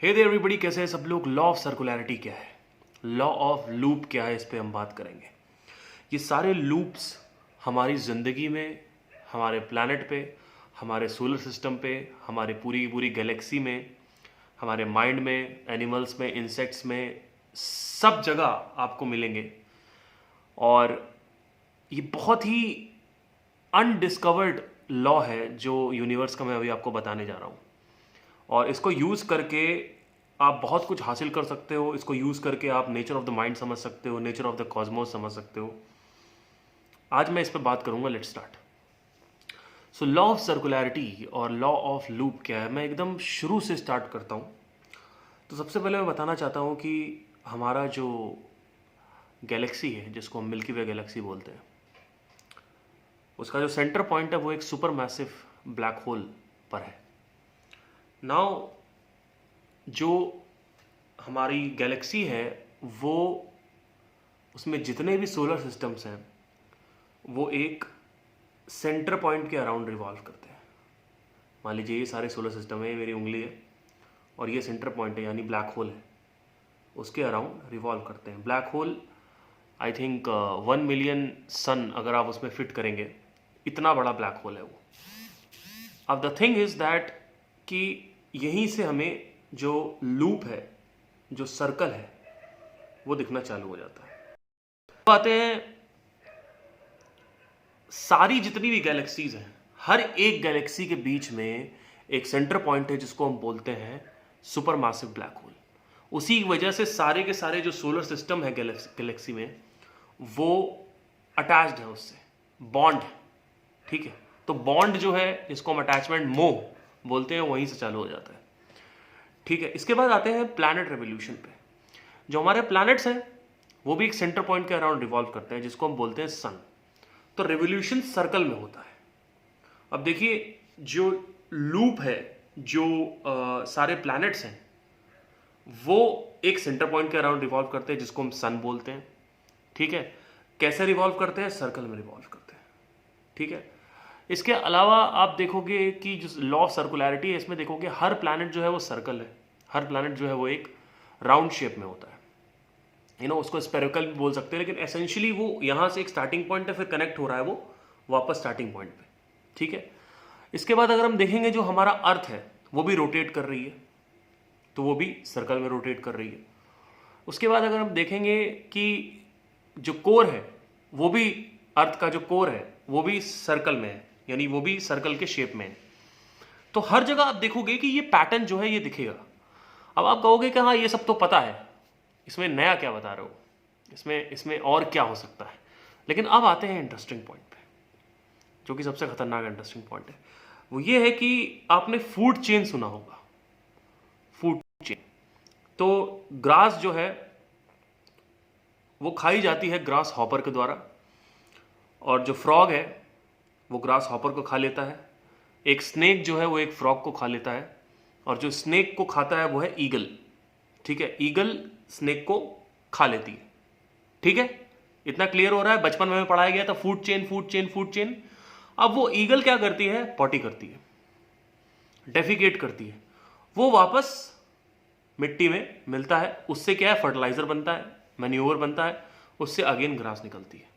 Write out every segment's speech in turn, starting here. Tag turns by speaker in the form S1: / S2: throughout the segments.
S1: Hey there everybody, कैसे हैं सब लोग। लॉ ऑफ सर्कुलैरिटी क्या है, लॉ ऑफ लूप क्या है, इस पे हम बात करेंगे। ये सारे लूप्स हमारी ज़िंदगी में, हमारे प्लैनेट पे, हमारे सोलर सिस्टम पे, हमारे पूरी पूरी गैलेक्सी में, हमारे माइंड में, एनिमल्स में, इंसेक्ट्स में, सब जगह आपको मिलेंगे। और ये बहुत ही अनडिस्कवर्ड लॉ है जो यूनिवर्स का मैं अभी आपको बताने जा रहा हूँ। और इसको यूज़ करके आप बहुत कुछ हासिल कर सकते हो। इसको यूज़ करके आप नेचर ऑफ द माइंड समझ सकते हो, नेचर ऑफ द कॉस्मोस समझ सकते हो। आज मैं इस पर बात करूंगा। Let's start. So law of circularity और लॉ ऑफ लूप क्या है, मैं एकदम शुरू से स्टार्ट करता हूँ। तो सबसे पहले मैं बताना चाहता हूँ कि हमारा जो गैलेक्सी है, जिसको हम मिल्की वे गैलेक्सी बोलते हैं, उसका जो सेंटर पॉइंट है वो एक सुपर मैसिव ब्लैक होल पर है। नाउ जो हमारी गैलेक्सी है वो, उसमें जितने भी सोलर सिस्टम्स हैं वो एक सेंटर पॉइंट के अराउंड रिवॉल्व करते हैं। मान लीजिए ये सारे सोलर सिस्टम है, ये मेरी उंगली है और ये सेंटर पॉइंट है यानी ब्लैक होल है, उसके अराउंड रिवॉल्व करते हैं। Black hole I think 1 million sun अगर आप उसमें फिट करेंगे, इतना बड़ा ब्लैक होल है वो। अब द थिंग इज दैट कि यहीं से हमें जो लूप है, जो सर्कल है, वो दिखना चालू हो जाता है। आते हैं सारी जितनी भी गैलेक्सीज हैं, हर एक गैलेक्सी के बीच में एक सेंटर पॉइंट है जिसको हम बोलते हैं सुपर मासिव ब्लैक होल। उसी की वजह से सारे के सारे जो सोलर सिस्टम है गैलेक्सी में, वो अटैच्ड है उससे, बॉन्ड है। ठीक है, तो बॉन्ड जो है, जिसको हम अटैचमेंट मोह बोलते हैं, वहीं से चालू हो जाता है। ठीक है, इसके बाद आते हैं प्लैनेट रेवोल्यूशन पे। जो हमारे प्लैनेट्स हैं वो भी एक सेंटर पॉइंट के अराउंड रिवॉल्व करते हैं, जिसको हम बोलते हैं सन। तो रेवोल्यूशन सर्कल में होता है। अब देखिए, जो लूप है, जो सारे प्लैनेट्स हैं, वो एक सेंटर पॉइंट के अराउंड रिवॉल्व करते हैं, जिसको हम सन बोलते हैं। ठीक है, कैसे रिवॉल्व करते हैं? सर्कल में रिवॉल्व करते हैं। ठीक है, इसके अलावा आप देखोगे कि जो लॉ ऑफ सर्कुलैरिटी है, इसमें देखोगे हर प्लैनेट जो है वो सर्कल है, हर प्लैनेट जो है वो एक राउंड शेप में होता है। उसको स्पेरिकल भी बोल सकते हैं, लेकिन एसेंशियली वो यहाँ से एक स्टार्टिंग पॉइंट है, फिर कनेक्ट हो रहा है वो वापस स्टार्टिंग पॉइंट पे। ठीक है, इसके बाद अगर हम देखेंगे जो हमारा अर्थ है वो भी रोटेट कर रही है, तो वो भी सर्कल में रोटेट कर रही है। उसके बाद अगर हम देखेंगे कि जो कोर है, वो भी, अर्थ का जो कोर है वो भी सर्कल में है, यानी वो भी सर्कल के शेप में है। तो हर जगह आप देखोगे कि ये पैटर्न जो है ये दिखेगा। अब आप कहोगे कि हाँ, ये सब तो पता है, इसमें नया क्या बता रहे हो, इसमें और क्या हो सकता है। लेकिन अब आते हैं इंटरेस्टिंग पॉइंट पे, जो कि सबसे खतरनाक इंटरेस्टिंग पॉइंट है। वो ये है कि आपने फूड चेन सुना होगा, फूड चेन। तो ग्रास जो है वो खाई जाती है ग्रास हॉपर के द्वारा, और जो फ्रॉग है वो ग्रास हॉपर को खा लेता है। एक स्नेक जो है वो एक फ्रॉग को खा लेता है, और जो स्नेक को खाता है वो है ईगल। ठीक है, ईगल स्नेक को खा लेती है। ठीक है, इतना क्लियर हो रहा है। बचपन में हमें पढ़ाया गया था food chain, food chain, food chain. अब वो ईगल क्या करती है? पॉटी करती है, डेफिकेट करती है, वो वापस मिट्टी में मिलता है, उससे क्या है? फर्टिलाइजर बनता है, मैन्योर बनता है, उससे अगेन ग्रास निकलती है।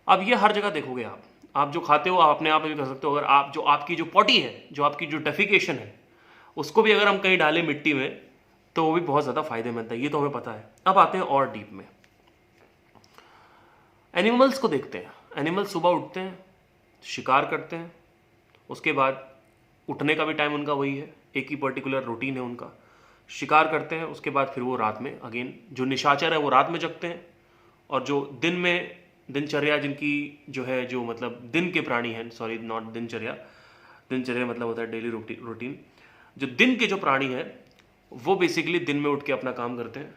S1: अब ये हर जगह देखोगे आप जो खाते हो आप अपने आप भी कर सकते हो। अगर आप जो आपकी जो पॉटी है, जो आपकी जो डेफिकेशन है, उसको भी अगर हम कहीं डालें मिट्टी में, तो वो भी बहुत ज़्यादा फायदेमंद है। ये तो हमें पता है। अब आते हैं और डीप में, एनिमल्स को देखते हैं। एनिमल्स सुबह उठते हैं, शिकार करते हैं, उसके बाद उठने का भी टाइम उनका वही है, एक ही पर्टिकुलर रूटीन है उनका। शिकार करते हैं, उसके बाद फिर वो रात में अगेन, जो निशाचर है वो रात में जगते हैं, और जो दिन में दिनचर्या जिनकी जो है, जो मतलब दिन के प्राणी हैं, सॉरी नॉट दिनचर्या, दिनचर्या मतलब होता है डेली रूटीन। जो दिन के जो प्राणी हैं वो बेसिकली दिन में उठ के अपना काम करते हैं।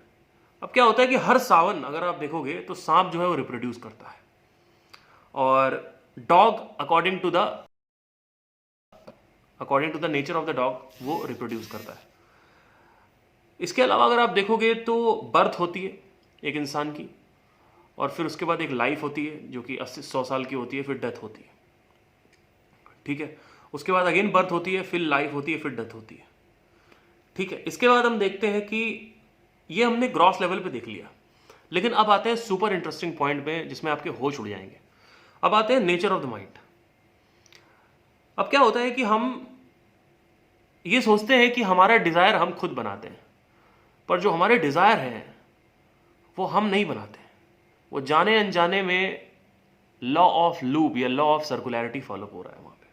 S1: अब क्या होता है कि हर सावन अगर आप देखोगे तो सांप जो है वो रिप्रोड्यूस करता है, और dog according to the nature of the dog वो रिप्रोड्यूस करता है। इसके अलावा अगर आप देखोगे तो बर्थ होती है एक इंसान की, और फिर उसके बाद एक लाइफ होती है जो कि 80-100 साल की होती है, फिर डेथ होती है। ठीक है, उसके बाद अगेन बर्थ होती है, फिर लाइफ होती है, फिर डेथ होती है। ठीक है, इसके बाद हम देखते हैं कि ये हमने ग्रॉस लेवल पे देख लिया, लेकिन अब आते हैं सुपर इंटरेस्टिंग पॉइंट पे जिसमें आपके होश उड़ जाएंगे। अब आते हैं नेचर ऑफ द माइंड। अब क्या होता है कि हम ये सोचते हैं कि हमारा डिजायर हम खुद बनाते हैं, पर जो हमारे डिजायर हैं वो हम नहीं बनाते, वो जाने अनजाने में लॉ ऑफ लूप या लॉ ऑफ सर्कुलैरिटी फॉलो हो रहा है वहां पे।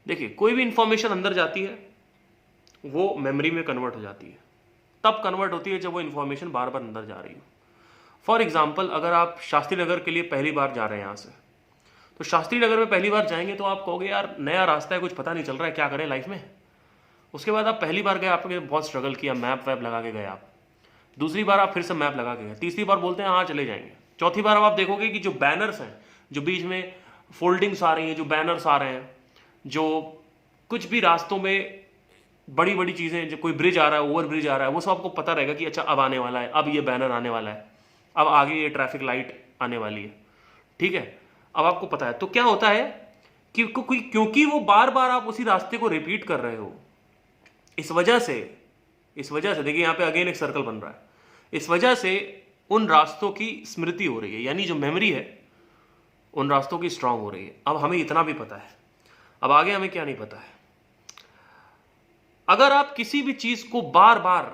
S1: देखिए, कोई भी इंफॉर्मेशन अंदर जाती है वो मेमोरी में कन्वर्ट हो जाती है, तब कन्वर्ट होती है जब वो इंफॉर्मेशन बार बार अंदर जा रही हो। फॉर एग्जाम्पल, अगर आप शास्त्री नगर के लिए पहली बार जा रहे हैं यहाँ से, तो शास्त्री नगर में पहली बार जाएंगे तो आप कहोगे यार नया रास्ता है, कुछ पता नहीं चल रहा है, क्या करें लाइफ में। उसके बाद आप पहली बार गए, आपने बहुत स्ट्रगल किया, मैप वैप लगा के गए आप। दूसरी बार आप फिर से मैप लगा के गए। तीसरी बार बोलते हैं हाँ चले जाएंगे। चौथी बार अब आप देखोगे कि जो बैनर्स हैं, जो बीच में फोल्डिंग्स आ रही हैं, जो बैनर्स आ रहे हैं, जो कुछ भी रास्तों में बड़ी बड़ी चीज़ें, जो कोई ब्रिज आ रहा है, ओवर ब्रिज आ रहा है, वो सब आपको पता रहेगा कि अच्छा अब आने वाला है, अब ये बैनर आने वाला है, अब आगे ये ट्रैफिक लाइट आने वाली है। ठीक है, अब आपको पता है। तो क्या होता है कि क्योंकि वो बार बार आप उसी रास्ते को रिपीट कर रहे हो, इस वजह से देखिए यहाँ पे अगेन एक सर्कल बन रहा है, इस वजह से उन रास्तों की स्मृति हो रही है, यानी जो मेमोरी है उन रास्तों की स्ट्रांग हो रही है। अब हमें इतना भी पता है, अब आगे हमें क्या नहीं पता है। अगर आप किसी भी चीज को बार बार,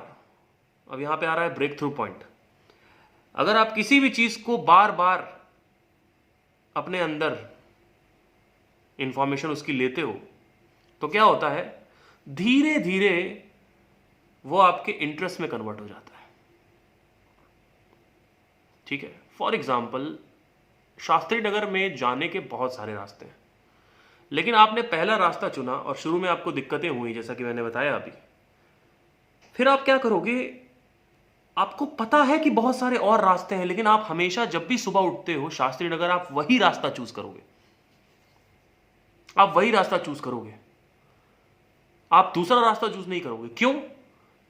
S1: अब यहां पे आ रहा है ब्रेक थ्रू पॉइंट, अगर आप किसी भी चीज को बार बार अपने अंदर इंफॉर्मेशन उसकी लेते हो, तो क्या होता है, धीरे धीरे वो आपके इंटरेस्ट में कन्वर्ट हो जाता है। ठीक है, फॉर एग्जाम्पल, शास्त्री नगर में जाने के बहुत सारे रास्ते हैं, लेकिन आपने पहला रास्ता चुना और शुरू में आपको दिक्कतें हुई, जैसा कि मैंने बताया अभी। फिर आप क्या करोगे, आपको पता है कि बहुत सारे और रास्ते हैं, लेकिन आप हमेशा जब भी सुबह उठते हो शास्त्री नगर, आप वही रास्ता चूज करोगे, आप वही रास्ता चूज करोगे, आप दूसरा रास्ता चूज नहीं करोगे। क्यों?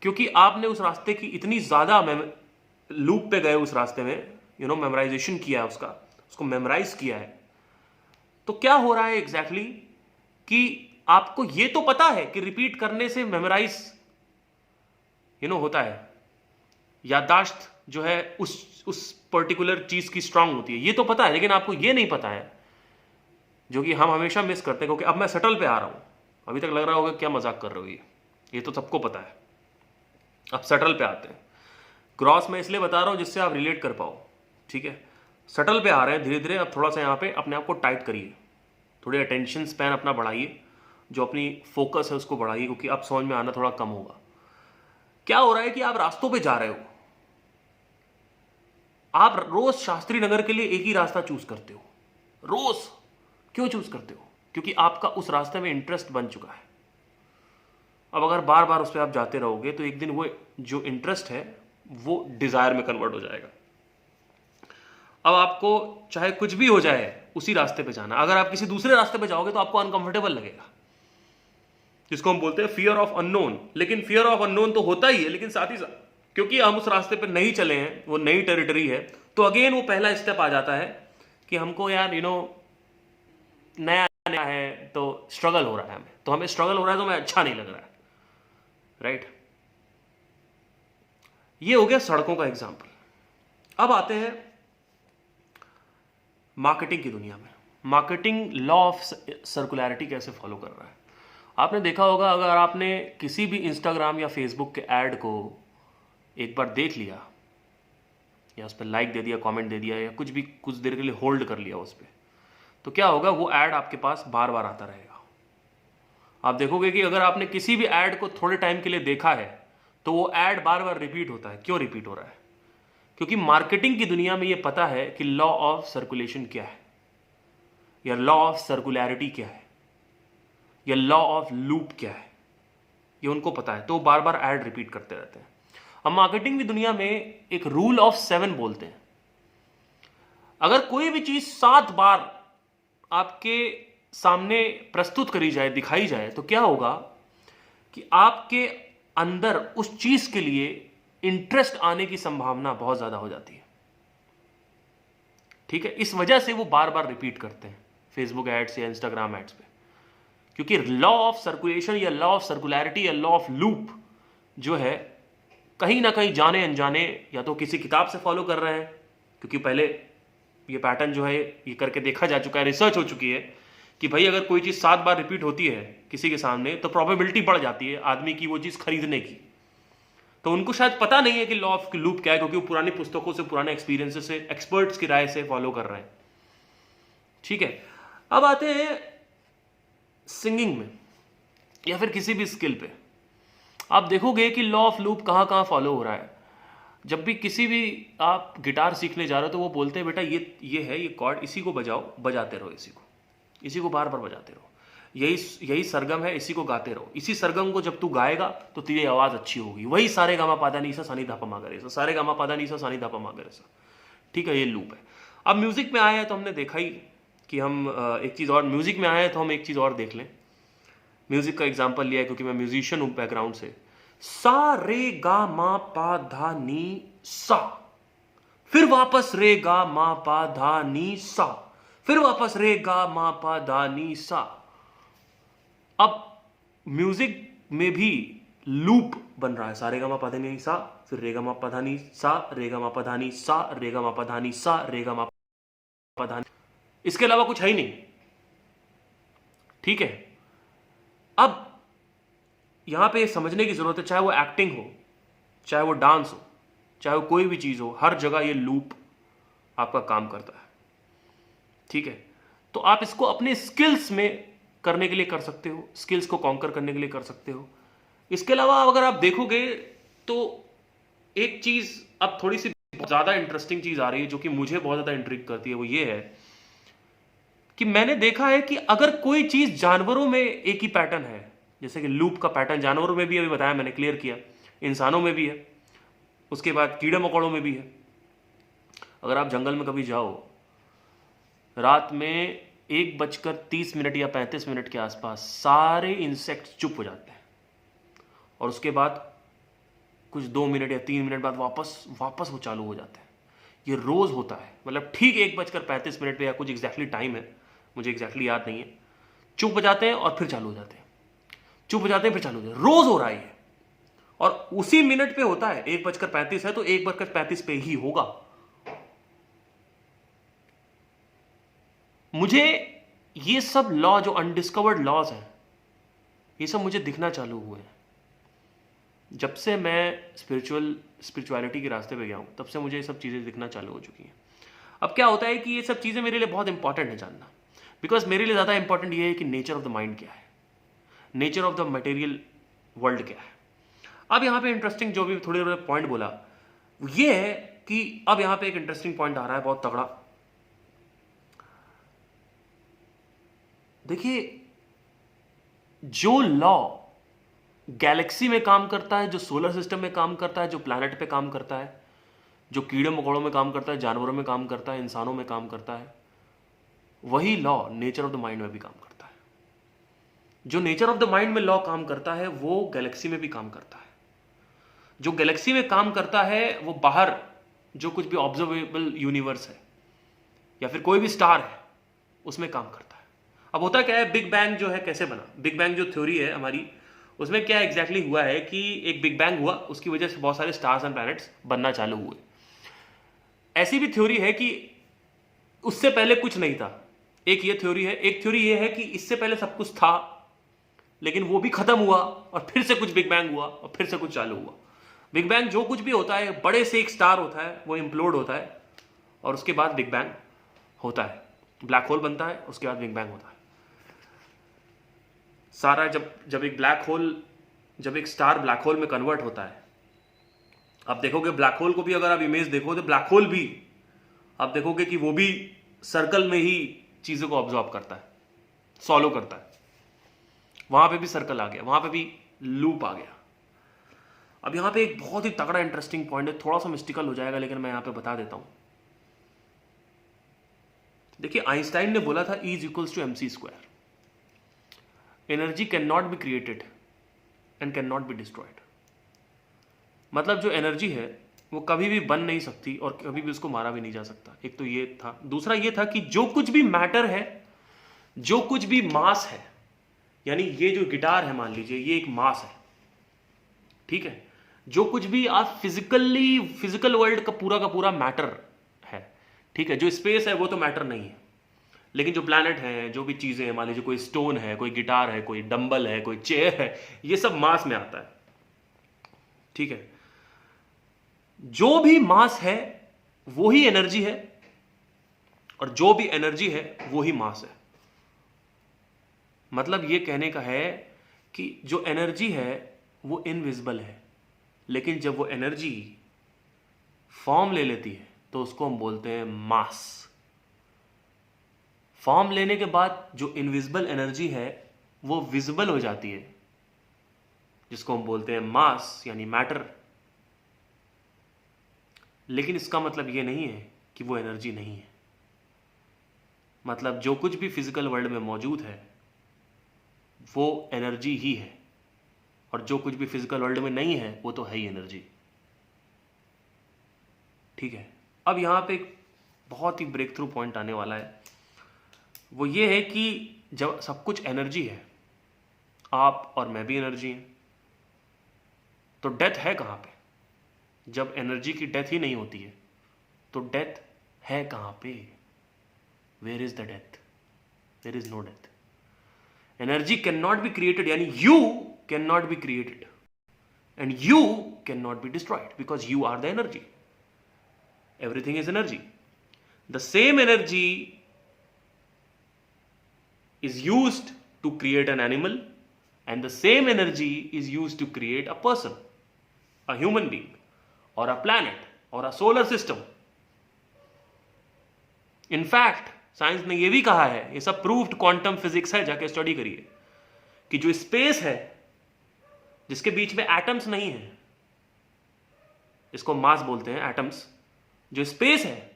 S1: क्योंकि आपने उस रास्ते की इतनी ज्यादा लूप पे गए, उस रास्ते में मेमोराइजेशन किया है, उसको मेमोराइज किया है। तो क्या हो रहा है एग्जैक्टली कि आपको ये तो पता है कि रिपीट करने से मेमोराइज होता है, याददाश्त जो है उस पर्टिकुलर चीज की स्ट्रांग होती है, ये तो पता है, लेकिन आपको ये नहीं पता है, जो कि हम हमेशा मिस करते हैं। क्योंकि अब मैं सटल पे आ रहा हूं, अभी तक लग रहा होगा क्या मजाक कर रहे हो, ये तो सबको पता है। अब सटल पे आते हैं। क्रॉस में इसलिए बता रहा हूं जिससे आप रिलेट कर पाओ। ठीक है, सटल पे आ रहे हैं धीरे धीरे। अब थोड़ा सा यहाँ पे अपने आप को टाइट करिए, थोड़ी अटेंशन स्पैन अपना बढ़ाइए, जो अपनी फोकस है उसको बढ़ाइए, क्योंकि अब समझ में आना थोड़ा कम होगा। क्या हो रहा है कि आप रास्तों पे जा रहे हो, आप रोज शास्त्री नगर के लिए एक ही रास्ता चूज करते हो। रोज क्यों चूज करते हो? क्योंकि आपका उस रास्ते में इंटरेस्ट बन चुका है। अब अगर बार बार उस पर आप जाते रहोगे तो एक दिन वो जो इंटरेस्ट है वो डिजायर में कन्वर्ट हो जाएगा। अब आपको चाहे कुछ भी हो जाए उसी रास्ते पे जाना। अगर आप किसी दूसरे रास्ते पे जाओगे तो आपको अनकंफर्टेबल लगेगा, जिसको हम बोलते हैं फियर ऑफ अननोन। लेकिन फियर ऑफ अननोन तो होता ही है, लेकिन साथ ही साथ क्योंकि हम उस रास्ते पे नहीं चले हैं, वो नई टेरिटरी है, तो अगेन वो पहला स्टेप आ जाता है कि हमको यार नया नया है तो स्ट्रगल हो रहा है, हमें स्ट्रगल हो रहा है तो हमें अच्छा नहीं लग रहा है, राइट। ये हो गया सड़कों का एग्जाम्पल। अब आते हैं मार्केटिंग की दुनिया में। मार्केटिंग लॉ ऑफ सर्कुलैरिटी कैसे फॉलो कर रहा है? आपने देखा होगा, अगर आपने किसी भी इंस्टाग्राम या फेसबुक के ऐड को एक बार देख लिया या उस पर लाइक दे दिया, कमेंट दे दिया, या कुछ देर के लिए होल्ड कर लिया उस पर, तो क्या होगा, वो ऐड आपके पास बार बार आता रहेगा। आप देखोगे कि अगर आपने किसी भी ऐड को थोड़े टाइम के लिए देखा है तो वो ऐड बार बार रिपीट होता है। क्यों रिपीट हो रहा है? क्योंकि मार्केटिंग की दुनिया में ये पता है कि लॉ ऑफ सर्कुलेशन क्या है, या लॉ ऑफ सर्कुलैरिटी क्या है, या लॉ ऑफ लूप क्या है, ये उनको पता है, तो वो बार बार ऐड रिपीट करते रहते हैं। अब मार्केटिंग की दुनिया में एक रूल ऑफ 7 बोलते हैं। अगर कोई भी चीज 7 बार आपके सामने प्रस्तुत करी जाए, दिखाई जाए, तो क्या होगा कि आपके अंदर उस चीज के लिए इंटरेस्ट आने की संभावना बहुत ज्यादा हो जाती है। ठीक है, इस वजह से वो बार बार रिपीट करते हैं फेसबुक एड्स या इंस्टाग्राम एड्स पे, क्योंकि लॉ ऑफ सर्कुलेशन या लॉ ऑफ सर्कुलैरिटी या लॉ ऑफ लूप जो है कहीं ना कहीं जाने अनजाने या तो किसी किताब से फॉलो कर रहे हैं, क्योंकि पहले ये पैटर्न जो है ये करके देखा जा चुका है, रिसर्च हो चुकी है कि भाई अगर कोई चीज़ 7 बार रिपीट होती है किसी के सामने तो प्रोबेबिलिटी बढ़ जाती है आदमी की वो चीज़ खरीदने की। तो उनको शायद पता नहीं है कि लॉ ऑफ लूप क्या है, क्योंकि वो पुरानी पुस्तकों से, पुराने एक्सपीरियंसेस से, एक्सपर्ट्स की राय से फॉलो कर रहे हैं। ठीक है, अब आते हैं सिंगिंग में या फिर किसी भी स्किल पे। आप देखोगे कि लॉ ऑफ लूप कहाँ कहाँ फॉलो हो रहा है। जब भी किसी भी आप गिटार सीखने जा रहे हो तो वो बोलते हैं बेटा ये है, ये कॉर्ड, इसी को बजाओ, बजाते रहो, इसी को बार बार बजाते रहो, यही सरगम है, इसी को गाते रहो। इसी सरगम को जब तू गाएगा तो तेरी आवाज़ अच्छी होगी। वही सारे गामा पादा नी सा सानी धापा मा गा रे सा, सारे गामा पादा नी सा सानी धापा मा गा रे सा। ठीक है, ये लूप है। अब म्यूजिक में आया है तो हमने देखा ही कि हम एक चीज़ और, म्यूजिक में आया है तो हम एक चीज़ और देख लें। म्यूजिक का एग्जाम्पल लिया है क्योंकि मैं म्यूजिशियन हूँ बैकग्राउंड से। सा रे गा मा पा धा नी सा, फिर वापस रे गा मा पा धा नी सा, फिर वापस रे गा मा पा धा नी सा। अब म्यूजिक में भी लूप बन रहा है, सा रे गा मा पा धा नी सा, फिर रे गा मा पा धा नी सा, रे गा मा पा धा नी सा, रे गा मा पा धा नी सा, रे गा मा पा धा नी। इसके अलावा कुछ है ही नहीं। ठीक है, अब यहां पे समझने की जरूरत है, चाहे वो एक्टिंग हो, चाहे वो डांस हो, चाहे वो कोई भी चीज हो, हर जगह ये लूप आपका काम करता है। ठीक है, तो आप इसको अपने स्किल्स में करने के लिए कर सकते हो, स्किल्स को कॉन्कर करने के लिए कर सकते हो। इसके अलावा अगर आप देखोगे तो एक चीज अब थोड़ी सी ज्यादा इंटरेस्टिंग चीज आ रही है जो कि मुझे बहुत ज्यादा इंट्रिग करती है। वो ये है कि मैंने देखा है कि अगर कोई चीज जानवरों में एक ही पैटर्न है, जैसे कि लूप का पैटर्न जानवरों में भी अभी बताया मैंने, क्लियर किया, इंसानों में भी है, उसके बाद कीड़े मकोड़ों में भी है। अगर आप जंगल में कभी जाओ, रात में 1:30 या 35 के आसपास सारे इंसेक्ट्स चुप हो जाते हैं और उसके बाद कुछ 2 मिनट या 3 मिनट बाद वापस वो चालू हो जाते हैं। ये रोज होता है, मतलब ठीक 1:35 पे या कुछ एग्जैक्टली टाइम है, मुझे एग्जैक्टली याद नहीं है। चुप हो जाते हैं और फिर चालू हो जाते हैं, चुप हो जाते हैं फिर चालू हो जाते हैं। रोज हो रहा है ये, और उसी मिनट पे होता है। 1:35 है तो 1:35 पे ही होगा। मुझे ये सब लॉ, जो अनडिस्कवर्ड लॉज हैं, ये सब मुझे दिखना चालू हुए हैं जब से मैं स्पिरिचुअलिटी के रास्ते पे गया हूं। तब से मुझे ये सब चीजें दिखना चालू हो चुकी हैं। अब क्या होता है कि ये सब चीजें मेरे लिए बहुत इंपॉर्टेंट है जानना, बिकॉज मेरे लिए ज्यादा इंपॉर्टेंट ये है कि नेचर ऑफ द माइंड क्या है, nature of the material world क्या है। अब यहां पे इंटरेस्टिंग जो भी थोड़े पॉइंट बोला, ये है कि अब यहां पे एक इंटरेस्टिंग पॉइंट आ रहा है बहुत तगड़ा। देखिए, जो लॉ गैलेक्सी में काम करता है, जो सोलर सिस्टम में काम करता है, जो प्लैनेट पे काम करता है, जो कीड़े मकोड़ों में काम करता है, जानवरों में काम करता है, इंसानों में काम करता है, वही law nature of the mind में भी काम करता है। जो नेचर ऑफ द माइंड में लॉ काम करता है वो गैलेक्सी में भी काम करता है। जो गैलेक्सी में काम करता है वो बाहर जो कुछ भी ऑब्जर्वेबल यूनिवर्स है या फिर कोई भी स्टार है उसमें काम करता है। अब होता क्या है, बिग बैंग जो है कैसे बना, बिग बैंग जो थ्योरी है हमारी, उसमें क्या एग्जैक्टली हुआ है कि एक बिग बैंग हुआ, उसकी वजह से बहुत सारे स्टार्स एंड प्लैनेट्स बनना चालू हुए। ऐसी भी थ्योरी है कि उससे पहले कुछ नहीं था। एक ये थ्योरी है, एक थ्योरी ये है कि इससे पहले सब कुछ था लेकिन वो भी खत्म हुआ और फिर से कुछ बिग बैंग हुआ और फिर से कुछ चालू हुआ। बिग बैंग जो कुछ भी होता है, बड़े से एक स्टार होता है, वो इम्प्लोड होता है और उसके बाद बिग बैंग होता है, ब्लैक होल बनता है, उसके बाद बिग बैंग होता है। सारा जब एक स्टार ब्लैक होल में कन्वर्ट होता है, आप देखोगे ब्लैक होल को भी, अगर आप इमेज देखो तो ब्लैक होल भी आप देखोगे कि वो भी सर्कल में ही चीजों को ऑब्जॉर्व करता है, सॉलो करता है। वहां पे भी सर्कल आ गया, वहां पे भी लूप आ गया। अब यहां पे एक बहुत ही तगड़ा इंटरेस्टिंग पॉइंट है, थोड़ा सा मिस्टिकल हो जाएगा लेकिन मैं यहां पे बता देता हूं। देखिए, आइंस्टाइन ने बोला था E = mc²। Energy can not be created and can not be destroyed. मतलब जो एनर्जी है वो कभी भी बन नहीं सकती और कभी भी उसको मारा भी नहीं जा सकता। एक तो ये था। दूसरा ये था कि जो कुछ भी मैटर है, जो कुछ भी मास है, यानी ये जो गिटार है मान लीजिए, ये एक मास है, ठीक है। जो कुछ भी आप फिजिकल वर्ल्ड का पूरा मैटर है, ठीक है। जो स्पेस है वो तो मैटर नहीं है, लेकिन जो प्लैनेट है, जो भी चीजें हैं, मान लीजिए कोई स्टोन है, कोई गिटार है, कोई डंबल है, कोई चेयर है, ये सब मास में आता है, ठीक है। जो भी मास है वो ही एनर्जी है, और जो भी एनर्जी है वो ही मास है। मतलब ये कहने का है कि जो एनर्जी है वो इनविजिबल है, लेकिन जब वो एनर्जी फॉर्म ले लेती है तो उसको हम बोलते हैं मास। फॉर्म लेने के बाद जो इनविजिबल एनर्जी है वो विजिबल हो जाती है, जिसको हम बोलते हैं मास यानी मैटर। लेकिन इसका मतलब ये नहीं है कि वो एनर्जी नहीं है। मतलब जो कुछ भी फिजिकल वर्ल्ड में मौजूद है वो एनर्जी ही है, और जो कुछ भी फिजिकल वर्ल्ड में नहीं है वो तो है ही एनर्जी, ठीक है। अब यहां पे एक बहुत ही ब्रेक थ्रू पॉइंट आने वाला है, वो ये है कि जब सब कुछ एनर्जी है, आप और मैं भी एनर्जी हैं, तो डेथ है कहां पे? जब एनर्जी की डेथ ही नहीं होती है तो डेथ है कहां पे? Where is the death? There is no death. Energy can not be created, यानी you can not be created and you can not be destroyed because you are the energy. Everything is energy. The same energy is used to create an animal, and the same energy is used to create a person, a human being, or a planet, or a solar system. In fact, science ने यह भी कहा है, ये सब proved quantum physics है, जाके study करिए, कि जो स्पेस है जिसके बीच में एटम्स नहीं है, इसको मास बोलते हैं, एटम्स, जो स्पेस है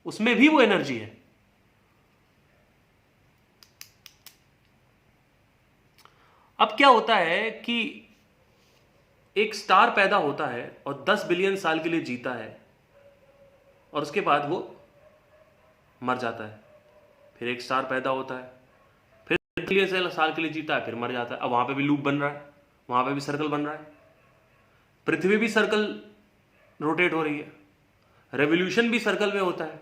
S1: उसमें भी वो एनर्जी है। अब क्या होता है कि एक स्टार पैदा होता है और 10 बिलियन साल के लिए जीता है, और उसके बाद वो मर जाता है। फिर एक स्टार पैदा होता है, फिर बिलियन साल के लिए जीता है, फिर मर जाता है। अब वहां पे भी लूप बन रहा है, वहां पे भी सर्कल बन रहा है, पृथ्वी भी सर्कल रोटेट हो रही है, रेवोल्यूशन भी सर्कल में होता है।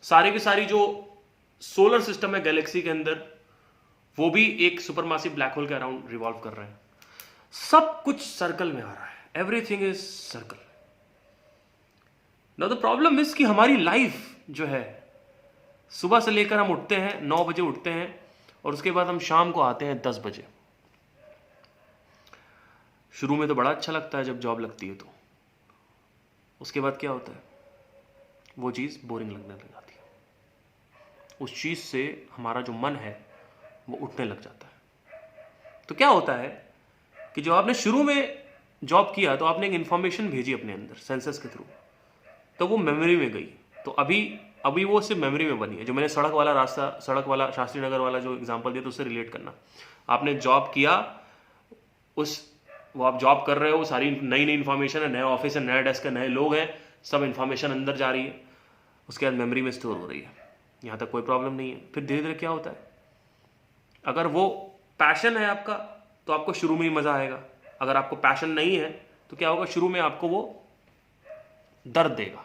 S1: सारी की सारी जो सोलर सिस्टम है गैलेक्सी के अंदर, वो भी एक सुपरमासिव ब्लैक होल के अराउंड रिवॉल्व कर रहे हैं। सब कुछ सर्कल में आ रहा है, everything is circle. Now the problem is कि हमारी लाइफ जो है, सुबह से लेकर हम उठते हैं 9 बजे उठते हैं, और उसके बाद हम शाम को आते हैं 10 बजे। शुरू में तो बड़ा अच्छा लगता है जब जॉब लगती है, तो उसके बाद क्या होता है, वो चीज बोरिंग लगने लग जाती है। उस चीज से हमारा जो मन है वो उठने लग जाता है। तो क्या होता है कि जो आपने शुरू में जॉब किया, तो आपने एक इंफॉर्मेशन भेजी अपने अंदर सेंसस के थ्रू, तो वो मेमोरी में गई। तो अभी वो सिर्फ मेमोरी में बनी है। जो मैंने सड़क वाला शास्त्री नगर वाला जो एग्जांपल दिया, तो उससे रिलेट करना। आपने जॉब किया, वो आप जॉब कर रहे हो, सारी नई नई इंफॉर्मेशन है, नया ऑफिस है, नया डेस्क है, नए लोग हैं, सब इंफॉर्मेशन अंदर जा रही है, उसके बाद मेमोरी में स्टोर हो रही है। यहाँ तक कोई प्रॉब्लम नहीं है। फिर धीरे धीरे क्या होता है, अगर वो पैशन है आपका तो आपको शुरू में ही मजा आएगा। अगर आपको पैशन नहीं है तो क्या होगा, शुरू में आपको वो दर्द देगा।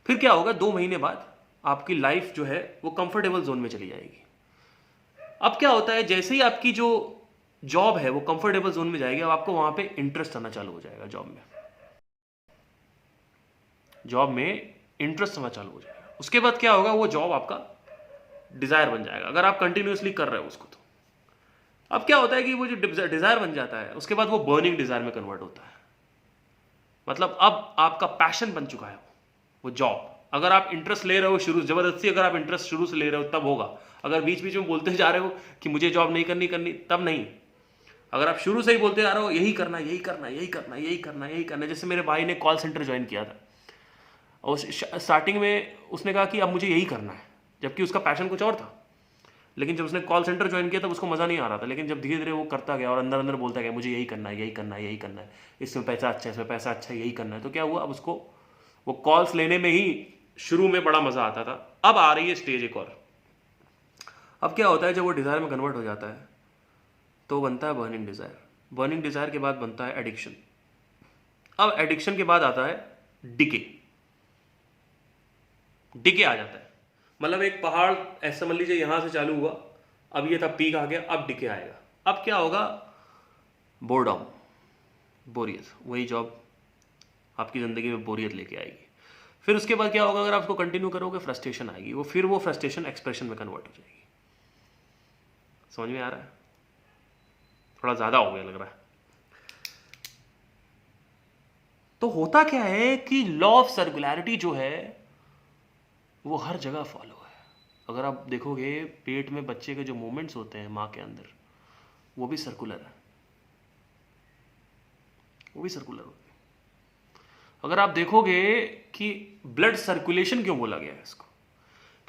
S1: फिर क्या होगा, 2 महीने बाद आपकी लाइफ जो है वो कंफर्टेबल जोन में चली जाएगी। अब क्या होता है, जैसे ही आपकी जो जॉब है वो कंफर्टेबल जोन में जाएगी, अब आपको वहां पे इंटरेस्ट आना चालू हो जाएगा। जॉब में इंटरेस्ट आना चालू हो जाएगा। उसके बाद क्या होगा, वो जॉब आपका डिजायर बन जाएगा, अगर आप कंटिन्यूअसली कर रहे हो उसको। तो अब क्या होता है कि वो जो डिजायर बन जाता है, उसके बाद वो बर्निंग डिजायर में कन्वर्ट होता है। मतलब अब आपका पैशन बन चुका है वो जॉब। अगर आप इंटरेस्ट ले रहे हो शुरू, जबरदस्ती अगर आप इंटरेस्ट शुरू से ले रहे हो तब होगा। अगर बीच बीच में बोलते जा रहे हो कि मुझे जॉब नहीं करनी, तब नहीं। अगर आप शुरू से ही बोलते जा रहे हो यही करना, जैसे मेरे भाई ने कॉल सेंटर ज्वाइन किया था, और स्टार्टिंग में उसने कहा कि अब मुझे यही करना है, जबकि उसका पैशन कुछ और था। लेकिन जब उसने कॉल सेंटर ज्वाइन किया तब उसको मजा नहीं आ रहा था। लेकिन जब धीरे धीरे वो करता गया और अंदर अंदर बोलता गया मुझे यही करना है, इसमें पैसा अच्छा है, इसमें पैसा अच्छा है, यही करना है, तो क्या हुआ, अब उसको वो कॉल्स लेने में ही शुरू में बड़ा मजा आता था। अब आ रही है स्टेज एक और। अब क्या होता है, जब वो डिजायर में कन्वर्ट हो जाता है तो बनता है बर्निंग डिजायर। बर्निंग डिजायर के बाद बनता है एडिक्शन। अब एडिक्शन के बाद आता है डिके। डिके आ जाता है, मतलब एक पहाड़ ऐसे समझ लीजिए यहां से चालू हुआ, अब ये था पीक आ गया, अब डिके आएगा। अब क्या होगा? बोर्डम, बोरियत, वही जॉब आपकी ज़िंदगी में बोरियत लेके आएगी। फिर उसके बाद क्या होगा? अगर आप उसको कंटिन्यू करोगे फ्रस्ट्रेशन आएगी, वो फ्रस्ट्रेशन एक्सप्रेशन में कन्वर्ट हो जाएगी। समझ में आ रहा है? थोड़ा ज़्यादा हो गया लग रहा है। तो होता क्या है कि लॉ ऑफ सर्कुलैरिटी जो है वो हर जगह फॉलो है। अगर आप देखोगे पेट में बच्चे के जो मूवमेंट्स होते हैं माँ के अंदर, वो भी सर्कुलर है, वो भी सर्कुलर होते हैं। अगर आप देखोगे कि ब्लड सर्कुलेशन क्यों बोला गया है इसको,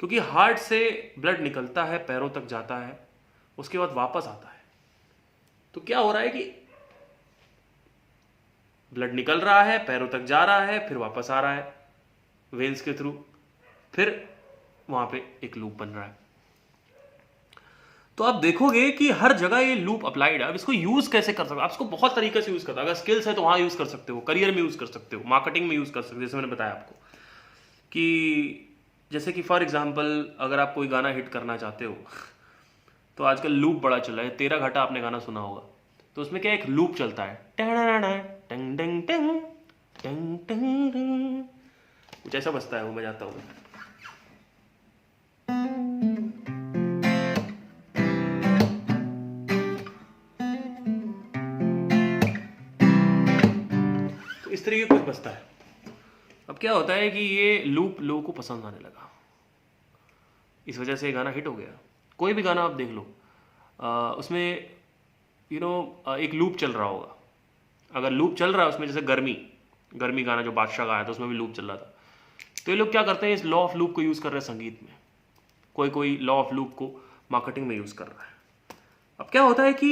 S1: क्योंकि हार्ट से ब्लड निकलता है, पैरों तक जाता है, उसके बाद वापस आता है। तो क्या हो रहा है कि ब्लड निकल रहा है, पैरों तक जा रहा है, फिर वापस आ रहा है वेन्स के थ्रू, फिर वहां पे एक लूप बन रहा है। तो आप देखोगे कि हर जगह ये लूप अप्लाइड है। अब इसको यूज कैसे कर सकते हो? आप इसको बहुत तरीके से यूज करते हो। अगर स्किल्स है तो वहां यूज कर सकते हो, करियर में यूज कर सकते हो, मार्केटिंग में यूज कर सकते हो। जैसे मैंने बताया आपको कि जैसे कि फॉर एग्जाम्पल अगर आप कोई गाना हिट करना चाहते हो तो आजकल लूप बड़ा चला है। तेरा घाटा आपने गाना सुना होगा, तो उसमें क्या एक लूप चलता है, टंग टंग टंग टंग टंग टंग, कुछ ऐसा बजता है, वो मैं जाता हूँ। तो इस तरीके कुछ बजता है। अब क्या होता है कि ये लूप लोगों को पसंद आने लगा, इस वजह से ये गाना हिट हो गया। कोई भी गाना आप देख लो, उसमें एक लूप चल रहा होगा। अगर लूप चल रहा है उसमें, जैसे गर्मी गाना जो बादशाह का आया था, उसमें भी लूप चल रहा था। तो ये लोग क्या करते हैं, इस लॉ ऑफ लूप को यूज़ कर रहे हैं संगीत में, कोई लॉ ऑफ लूप को मार्केटिंग में यूज़ कर रहा है। अब क्या होता है कि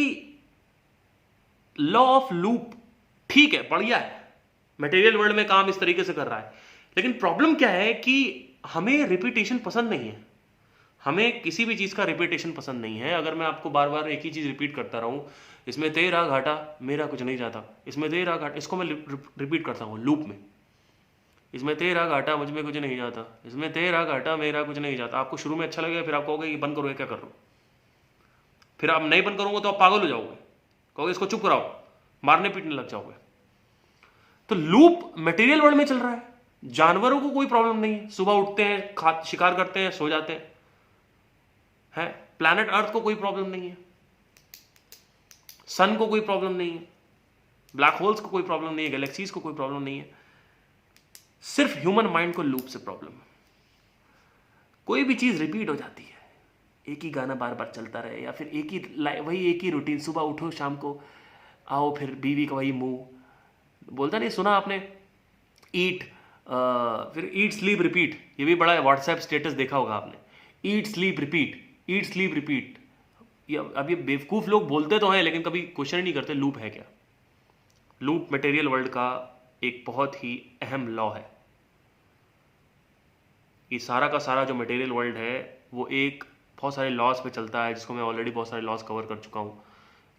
S1: लॉ ऑफ लूप ठीक है, बढ़िया है, मटेरियल वर्ल्ड में काम इस तरीके से कर रहा है, लेकिन प्रॉब्लम क्या है कि हमें रिपीटेशन पसंद नहीं है। हमें किसी भी चीज़ का रिपीटेशन पसंद नहीं है। अगर मैं आपको बार बार एक ही चीज़ रिपीट करता रहूं, इसमें तेरा घाटा मेरा कुछ नहीं जाता, इसमें तेरा घाटा, इसको मैं रिपीट करता हूँ लूप में, इसमें तेरा घाटा मुझ में कुछ नहीं जाता, इसमें तेरा घाटा मेरा कुछ नहीं जाता। आपको शुरू में अच्छा लगेगा, फिर आप कहोगे कि बंद करो, क्या कर रहे हो। फिर आप नहीं बंद करोगे तो आप पागल हो जाओगे, कहोगे इसको चुप कराओ, मारने पीटने लग जाओगे। तो लूप मटेरियल वर्ल्ड में चल रहा है। जानवरों को कोई प्रॉब्लम नहीं है, सुबह उठते हैं, शिकार करते हैं, सो जाते हैं। प्लैनेट अर्थ को कोई प्रॉब्लम नहीं है, सन को कोई प्रॉब्लम नहीं है, ब्लैक होल्स को कोई प्रॉब्लम नहीं है, गैलेक्सीज को कोई प्रॉब्लम नहीं है। सिर्फ ह्यूमन माइंड को लूप से प्रॉब्लम है। कोई भी चीज रिपीट हो जाती है, एक ही गाना बार बार चलता रहे, या फिर वही एक ही रूटीन, सुबह उठो शाम को आओ, फिर बीवी का वही मुंह बोलता नहीं, सुना आपने, ईट फिर ईट स्लीप रिपीट। ये भी बड़ा व्हाट्सएप स्टेटस देखा होगा आपने, eat sleep repeat, eat sleep repeat. अब ये बेवकूफ़ लोग बोलते तो हैं, लेकिन कभी क्वेश्चन ही नहीं करते लूप है क्या। लूप मटेरियल वर्ल्ड का एक बहुत ही अहम लॉ है। ये सारा का सारा जो मटेरियल वर्ल्ड है वो एक बहुत सारे लॉज पे चलता है, जिसको मैं ऑलरेडी बहुत सारे लॉज कवर कर चुका हूँ।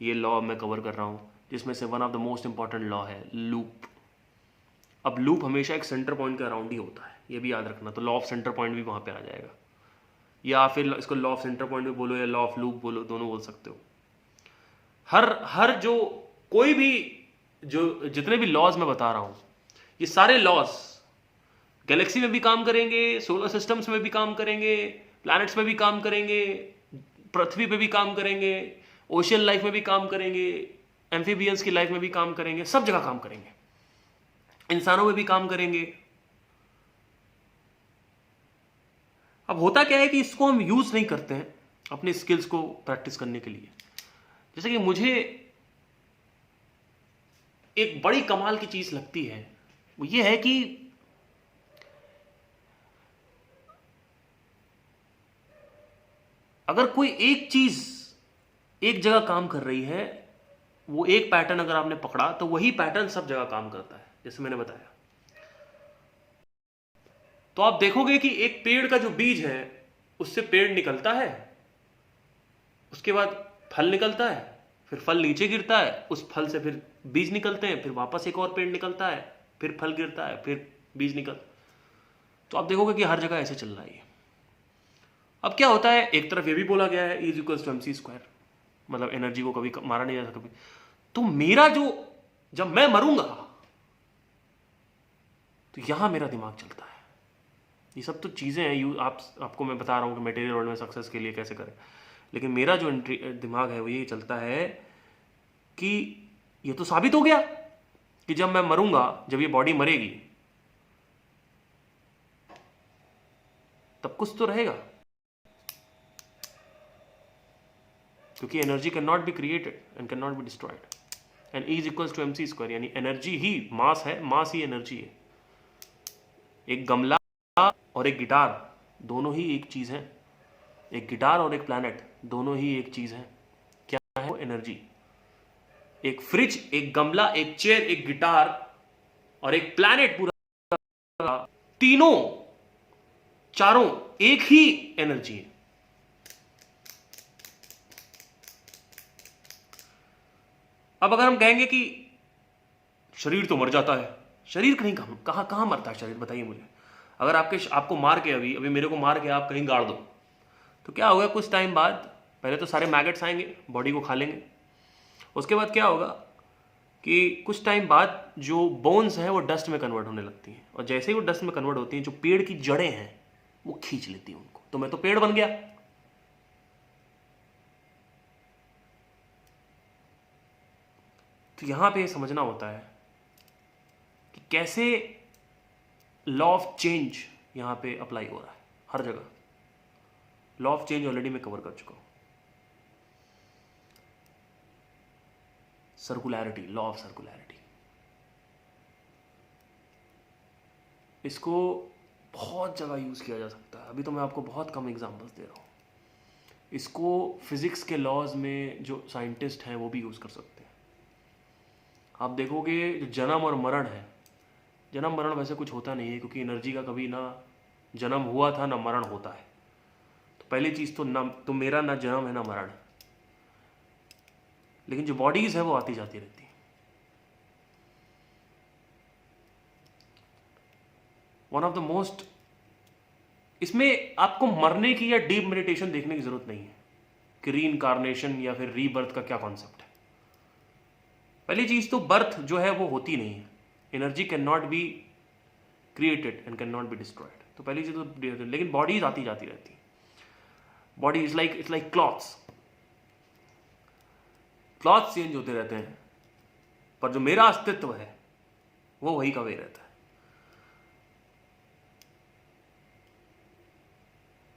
S1: ये लॉ मैं कवर कर रहा हूँ, जिसमें से one of the most important law है लूप। अब लूप हमेशा एक सेंटर पॉइंट के अराउंड ही होता है, ये भी याद रखना। तो लॉ ऑफ सेंटर पॉइंट भी वहाँ पे आ जाएगा, या फिर इसको लॉ ऑफ सेंटर पॉइंट भी बोलो या लॉ ऑफ लूप बोलो, दोनों बोल सकते हो। हर जो कोई भी जो जितने भी लॉज मैं बता रहा हूँ, ये सारे लॉज गैलेक्सी में भी काम करेंगे, सोलर सिस्टम्स में भी काम करेंगे, प्लैनेट्स में भी काम करेंगे, पृथ्वी पे भी काम करेंगे, ओशियन लाइफ में भी काम करेंगे, एम्फीबियंस की लाइफ में भी काम करेंगे, सब जगह काम करेंगे, इंसानों में भी काम करेंगे। अब होता क्या है कि इसको हम यूज नहीं करते हैं अपने स्किल्स को प्रैक्टिस करने के लिए। जैसे कि मुझे एक बड़ी कमाल की चीज लगती है, वो ये है कि अगर कोई एक चीज एक जगह काम कर रही है, वो एक पैटर्न अगर आपने पकड़ा तो वही पैटर्न सब जगह काम करता है, जैसे मैंने बताया। तो आप देखोगे कि एक पेड़ का जो बीज है, उससे पेड़ निकलता है, उसके बाद फल निकलता है, फिर फल नीचे गिरता है, उस फल से फिर बीज निकलते हैं, फिर वापस एक और पेड़ निकलता है, फिर फल गिरता है, फिर बीज निकल। तो आप देखोगे कि हर जगह ऐसे चल रहा है। अब क्या होता है, एक तरफ ये भी बोला गया है is equals to M C square, मतलब एनर्जी को कभी मारा नहीं जा सकता कभी। तो मेरा जो, जब मैं मरूंगा तो यहां मेरा दिमाग चलता है। ये सब तो चीजें हैं, आपको मैं बता रहा हूं कि मटेरियल वर्ल्ड में सक्सेस के लिए कैसे करें, लेकिन मेरा जो दिमाग है वो ये चलता है कि ये तो साबित हो गया कि जब मैं मरूंगा, जब ये बॉडी मरेगी, तब कुछ तो रहेगा, क्योंकि energy can not be created and can not be destroyed, and E is equals to M C square, यानी एनर्जी ही मास है, मास ही एनर्जी है। एक गमला और एक गिटार दोनों ही एक चीज है, एक गिटार और एक प्लैनेट दोनों ही एक चीज है। क्या है वो? एनर्जी। एक फ्रिज, एक गमला, एक चेयर, एक गिटार और एक प्लैनेट, पूरा तीनों, चारों एक ही एनर्जी है। अब अगर हम कहेंगे कि शरीर तो मर जाता है, शरीर कहीं कहां मरता है शरीर, बताइए मुझे। अगर आपको मार के अभी मेरे को मार के आप कहीं गाड़ दो, तो क्या होगा? कुछ टाइम बाद पहले तो सारे मैगट्स आएंगे, बॉडी को खा लेंगे। उसके बाद क्या होगा कि कुछ टाइम बाद जो बोन्स हैं वो डस्ट में कन्वर्ट होने लगती हैं, और जैसे ही वो डस्ट में कन्वर्ट होती हैं, जो पेड़ की जड़ें हैं वो खींच लेती हैं उनको, तो मैं तो पेड़ बन गया। तो यहां पे समझना होता है कि कैसे लॉ ऑफ चेंज यहां पे अप्लाई हो रहा है हर जगह। लॉ ऑफ चेंज ऑलरेडी मैं कवर कर चुका हूं। सर्कुलैरिटी, लॉ ऑफ सर्कुलैरिटी, इसको बहुत जगह यूज किया जा सकता है। अभी तो मैं आपको बहुत कम एग्जांपल्स दे रहा हूं। इसको फिजिक्स के लॉज में जो साइंटिस्ट हैं वो भी यूज कर सकते हैं। आप देखोगे जो जन्म और मरण है, जन्म मरण वैसे कुछ होता नहीं है, क्योंकि एनर्जी का कभी ना जन्म हुआ था ना मरण होता है। तो पहली चीज तो ना तो मेरा ना जन्म है ना मरण है, लेकिन जो बॉडीज है वो आती जाती रहती है। वन ऑफ द मोस्ट, इसमें आपको मरने की या डीप मेडिटेशन देखने की जरूरत नहीं है कि री इनकारनेशन या फिर रीबर्थ का क्या कॉन्सेप्ट है। पहली चीज तो बर्थ जो है वो होती नहीं है, energy can not be created and can not be destroyed. तो पहली चीज तो, लेकिन बॉडीज आती जाती रहती है। Body is like clothes, clothes change होते रहते हैं, पर जो मेरा अस्तित्व है वो वही का वही रहता है।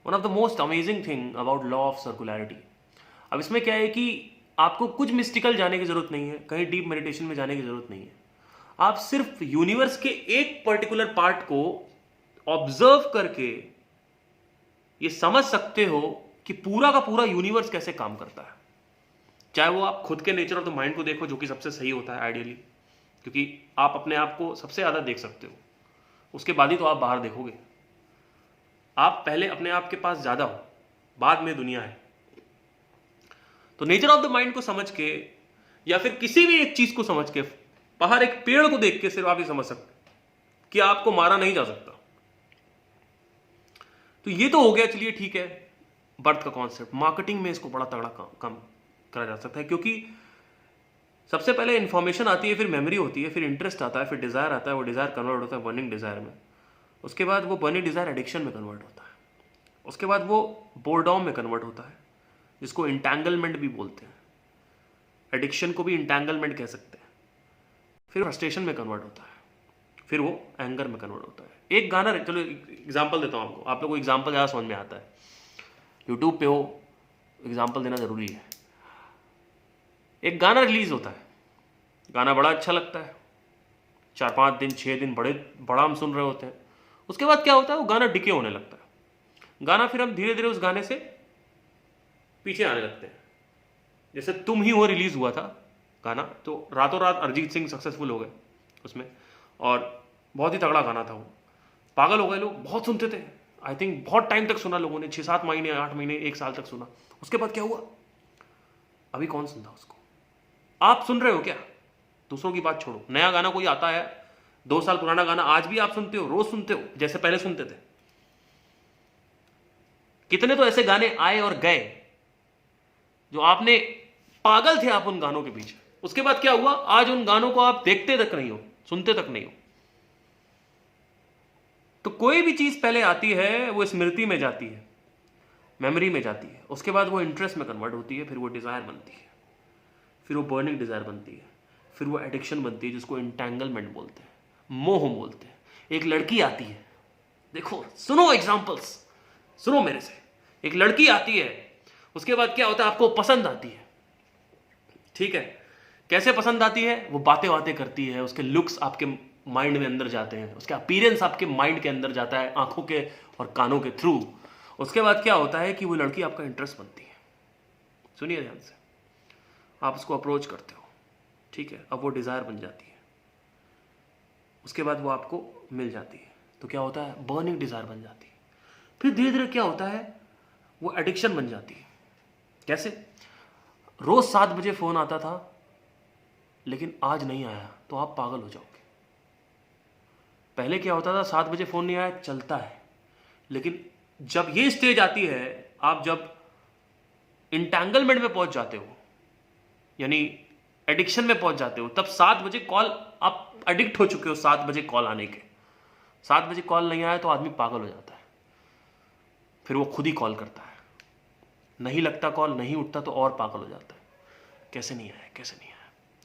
S1: One of the most amazing thing about law of circularity, अब इसमें क्या है कि आपको कुछ मिस्टिकल जाने की जरूरत नहीं है, कहीं डीप मेडिटेशन में जाने की जरूरत नहीं है। आप सिर्फ यूनिवर्स के एक पर्टिकुलर पार्ट को ऑब्जर्व करके ये समझ सकते हो कि पूरा का पूरा यूनिवर्स कैसे काम करता है। चाहे वो आप खुद के नेचर ऑफ द माइंड को देखो, जो कि सबसे सही होता है आइडियली, क्योंकि आप अपने आप को सबसे ज्यादा देख सकते हो, उसके बाद ही तो आप बाहर देखोगे। आप पहले अपने आप के पास ज्यादा हो, बाद में दुनिया है। तो नेचर ऑफ द माइंड को समझ के, या फिर किसी भी एक चीज को समझ के, बाहर एक पेड़ को देख के सिर्फ आप ये समझ सकते कि आपको मारा नहीं जा सकता। तो ये तो हो गया, चलिए ठीक है, बर्थ का कॉन्सेप्ट। मार्केटिंग में इसको बड़ा तगड़ा कम करा जा सकता है, क्योंकि सबसे पहले इंफॉर्मेशन आती है, फिर मेमोरी होती है, फिर इंटरेस्ट आता है, फिर डिजायर आता है, वो डिजायर कन्वर्ट होता है बर्निंग डिजायर में, उसके बाद वो बर्निंग डिजायर एडिक्शन में कन्वर्ट होता है, उसके बाद वो बोरडॉम में कन्वर्ट होता है, जिसको इंटैंगलमेंट भी बोलते हैं। एडिक्शन को भी इंटैंगलमेंट कह सकते हैं। फिर फ्रस्ट्रेशन में कन्वर्ट होता है, फिर वो एंगर में कन्वर्ट होता है। एक गाना, चलो एग्जांपल देता हूं आपको, आप लोगों को एग्जांपल ज़्यादा समझ में आता है, यूट्यूब पे हो, एग्जांपल देना जरूरी है। एक गाना रिलीज होता है, गाना बड़ा अच्छा लगता है, 4-5 दिन 6 दिन बड़ा हम सुन रहे होते हैं। उसके बाद क्या होता है, वो गाना डिके होने लगता है। गाना फिर हम धीरे धीरे उस गाने से पीछे आने लगते हैं। जैसे तुम ही हो रिलीज हुआ था गाना, तो रातों रात अरिजीत सिंह सक्सेसफुल हो गए उसमें, और बहुत ही तगड़ा गाना था वो, पागल हो गए लोग, बहुत सुनते थे। आई थिंक बहुत टाइम तक सुना लोगों ने, 6-7 महीने 8 महीने 1 साल तक सुना। उसके बाद क्या हुआ, अभी कौन सुनता उसको? आप सुन रहे हो क्या? दूसरों की बात छोड़ो, नया गाना कोई आता है, 2 साल पुराना गाना आज भी आप सुनते हो, रोज सुनते हो जैसे पहले सुनते थे? कितने तो ऐसे गाने आए और गए जो आपने, पागल थे आप उन गानों के पीछे, उसके बाद क्या हुआ, आज उन गानों को आप देखते तक नहीं हो, सुनते तक नहीं हो। तो कोई भी चीज पहले आती है वो स्मृति में जाती है, मेमोरी में जाती है, उसके बाद वो इंटरेस्ट में कन्वर्ट होती है, फिर वो डिजायर बनती है, फिर वो बर्निंग डिजायर बनती है, फिर वो एडिक्शन बनती है जिसको इंटैंगलमेंट बोलते हैं, मोह बोलते हैं। एक लड़की आती है, देखो सुनो एग्जांपल्स, सुनो मेरे से। एक लड़की आती है, उसके बाद क्या होता है, आपको पसंद आती है, ठीक है? कैसे पसंद आती है? वो बातें बातें करती है, उसके लुक्स आपके माइंड में अंदर जाते हैं, उसका अपीयरेंस आपके माइंड के अंदर जाता है आंखों के और कानों के थ्रू। उसके बाद क्या होता है कि वो लड़की आपका इंटरेस्ट बनती है। सुनिए ध्यान से, आप उसको अप्रोच करते हो, ठीक है? अब वो डिजायर बन जाती है, उसके बाद वो आपको मिल जाती है, तो क्या होता है, बर्निंग डिजायर बन जाती है। फिर धीरे धीरे क्या होता है, वो एडिक्शन बन जाती है। कैसे? रोज 7 बजे फोन आता था, लेकिन आज नहीं आया तो आप पागल हो जाओगे। पहले क्या होता था, 7 बजे फोन नहीं आया चलता है, लेकिन जब ये स्टेज आती है, आप जब इंटैंगलमेंट में पहुंच जाते हो, यानी एडिक्शन में पहुंच जाते हो, तब 7 बजे कॉल, आप एडिक्ट हो चुके हो 7 बजे कॉल आने के। 7 बजे कॉल नहीं आया तो आदमी पागल हो जाता है, फिर वो खुद ही कॉल करता है, नहीं लगता कॉल, नहीं उठता तो और पागल हो जाता है, कैसे नहीं आया, कैसे नहीं आया।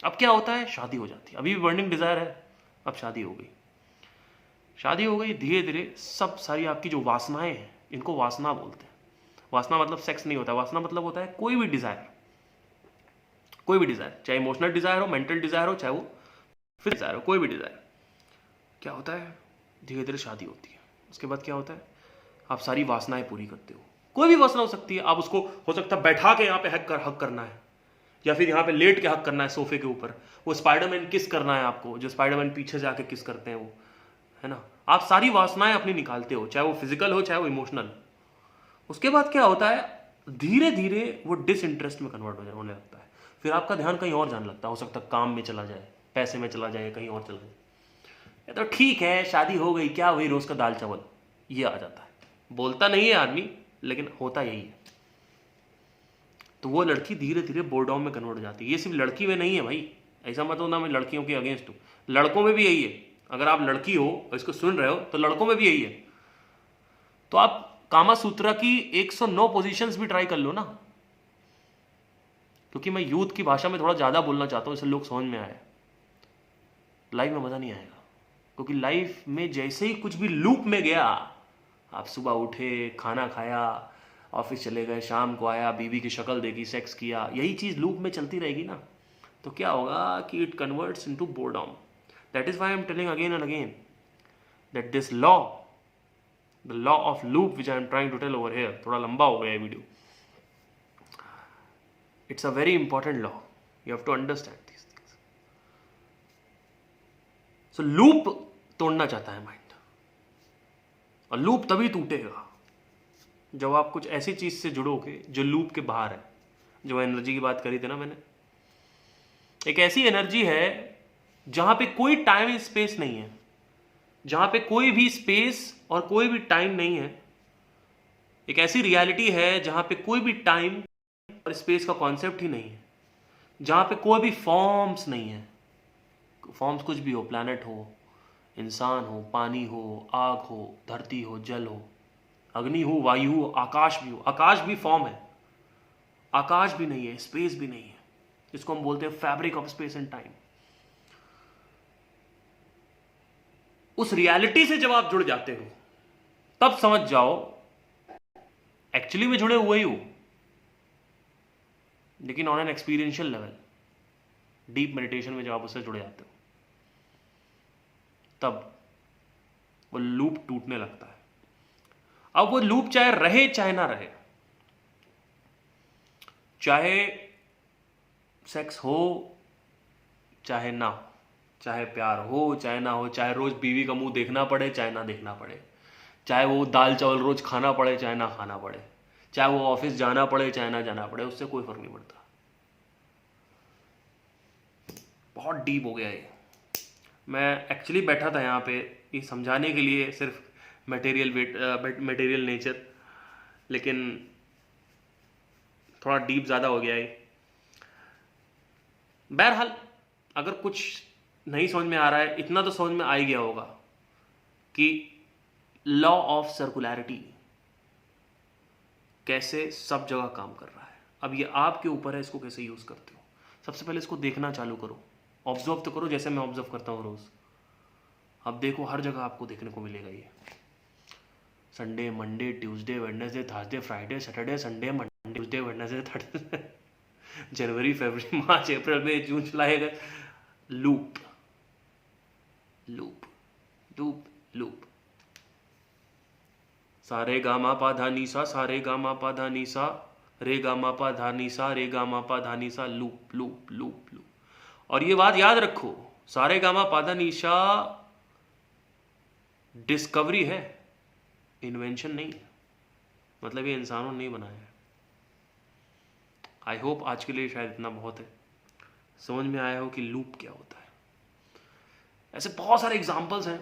S1: अब क्या होता है, शादी हो जाती है, अभी भी बर्निंग डिजायर है, अब शादी हो गई, शादी हो गई, धीरे धीरे सब सारी आपकी जो वासनाएं हैं, इनको वासना बोलते हैं। वासना मतलब सेक्स नहीं होता, वासना मतलब होता है कोई भी डिजायर, कोई भी डिजायर, चाहे इमोशनल डिजायर हो, मेंटल डिजायर हो, चाहे वो फिजिकल डिजायर हो, कोई भी डिजायर। क्या होता है, धीरे धीरे शादी होती है, उसके बाद क्या होता है, आप सारी वासनाएं पूरी करते हो। कोई भी वासना हो सकती है, आप उसको, हो सकता है बैठा के यहाँ पे हक करना है, या फिर यहाँ पे लेट के हक करना है सोफे के ऊपर, वो स्पाइडरमैन किस करना है आपको, जो स्पाइडरमैन पीछे जाके किस करते हैं वो, है ना? आप सारी वासनाएं अपनी निकालते हो, चाहे वो फिजिकल हो चाहे वो इमोशनल। उसके बाद क्या होता है, धीरे धीरे वो डिसइंटरेस्ट में कन्वर्ट होने लगता है, फिर आपका ध्यान कहीं और जाने लगता है, हो सकता है काम में चला जाए, पैसे में चला जाए, कहीं और चला जाए। तो ठीक है, शादी हो गई, क्या वही रोज का दाल चावल, ये आ जाता है। बोलता नहीं है आदमी, लेकिन होता यही है। तो वो लड़की धीरे धीरे बोर्डॉम में कन्वर्ट हो जाती है। ये सिर्फ लड़की में नहीं है भाई, ऐसा मत होना मैं लड़कियों के अगेंस्ट हूं, लड़कों में भी यही है। अगर आप लड़की हो और इसको सुन रहे हो तो लड़कों में भी यही है। तो आप कामा सूत्रा की 109 पोजीशंस भी ट्राई कर लो ना, क्योंकि मैं यूथ की भाषा में थोड़ा ज्यादा बोलना चाहता हूं, इससे लोग समझ में आए। लाइफ में मजा नहीं आएगा, क्योंकि लाइफ में जैसे ही कुछ भी लूप में गया, आप सुबह उठे, खाना खाया, ऑफिस चले गए, शाम को आया, बीवी की शक्ल देखी, सेक्स किया, यही चीज लूप में चलती रहेगी ना, तो क्या होगा कि it converts into boredom. That is why I am telling again and again that this law, the law of loop which I am trying to tell over here, थोड़ा लंबा हो गया है video, it's a very important law, you have to understand this things. So loop तोड़ना चाहता है mind, और loop तभी टूटेगा जब आप कुछ ऐसी चीज से जुड़ोगे जो लूप के बाहर है। जो एनर्जी की बात करी थी ना मैंने, एक ऐसी एनर्जी है जहां पे कोई टाइम स्पेस नहीं है, जहां पे कोई भी स्पेस और कोई भी टाइम नहीं है। एक ऐसी रियलिटी है जहां पे कोई भी टाइम और स्पेस का कॉन्सेप्ट ही नहीं है, जहां पे कोई भी फॉर्म्स नहीं है। फॉर्म्स कुछ भी हो, प्लैनेट हो, इंसान हो, पानी हो, आग हो, धरती हो, जल हो, अग्नि हो, वायु हो, आकाश भी हो। आकाश भी फॉर्म है, आकाश भी नहीं है, स्पेस भी नहीं है, जिसको हम बोलते हैं fabric of space and time. उस रियलिटी से जब आप जुड़ जाते हो तब समझ जाओ एक्चुअली में जुड़े हुए ही हो, लेकिन on an experiential level, deep meditation में जब आप उससे जुड़ जाते हो तब वो लूप टूटने लगता है। अब वो लूप चाहे रहे चाहे ना रहे, चाहे सेक्स हो चाहे ना हो, चाहे प्यार हो चाहे ना हो, चाहे रोज बीवी का मुंह देखना पड़े चाहे ना देखना पड़े, चाहे वो दाल चावल रोज खाना पड़े चाहे ना खाना पड़े, चाहे वो ऑफिस जाना पड़े चाहे ना जाना पड़े, उससे कोई फर्क नहीं पड़ता। बहुत डीप हो गया ये। मैं एक्चुअली बैठा था यहाँ पे ये समझाने के लिए सिर्फ मटेरियल नेचर, लेकिन थोड़ा डीप ज़्यादा हो गया ये। बहरहाल अगर कुछ नहीं समझ में आ रहा है, इतना तो समझ में आ ही गया होगा कि लॉ ऑफ सर्कुलैरिटी कैसे सब जगह काम कर रहा है। अब ये आपके ऊपर है इसको कैसे यूज करते हो। सबसे पहले इसको देखना चालू करो, ऑब्जर्व तो करो जैसे मैं ऑब्जर्व करता हूँ रोज। अब देखो हर जगह आपको देखने को मिलेगा ये। Sunday, Monday, Tuesday, Wednesday, Thursday, Friday, Saturday, Sunday, Monday, Tuesday, Wednesday, Thursday, जनवरी, फरवरी, मार्च, अप्रैल, मई, जून, जुलाई, अगस्त, लूप लूप लूप लूप। सारे गामा पा धा नी सा, सारे गामा पा धा नी सा, रे गामा पा धा नी सा, रे गामा पा धा नी सा, लूप लूप लूप लूप। और ये बात याद रखो, सारे गामा पा धा नी सा डिस्कवरी है, इन्वेंशन नहीं है। मतलब ये इंसानों ने नहीं बनाया है। आई होप आज के लिए शायद इतना बहुत है, समझ में आया हो कि लूप क्या होता है। ऐसे बहुत सारे एग्जाम्पल्स हैं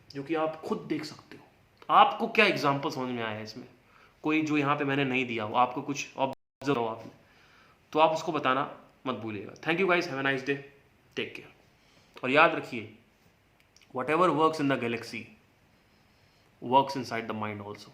S1: जो कि आप खुद देख सकते हो। आपको क्या एग्जाम्पल समझ में आया है इसमें, कोई जो यहाँ पे मैंने नहीं दिया हो, आपको कुछ ऑब्जर्व हो आपने, तो आप उसको बताना मत भूलिएगा। Thank you guys, have a nice day, take care. और याद रखिए, whatever works in the galaxy works inside the mind also.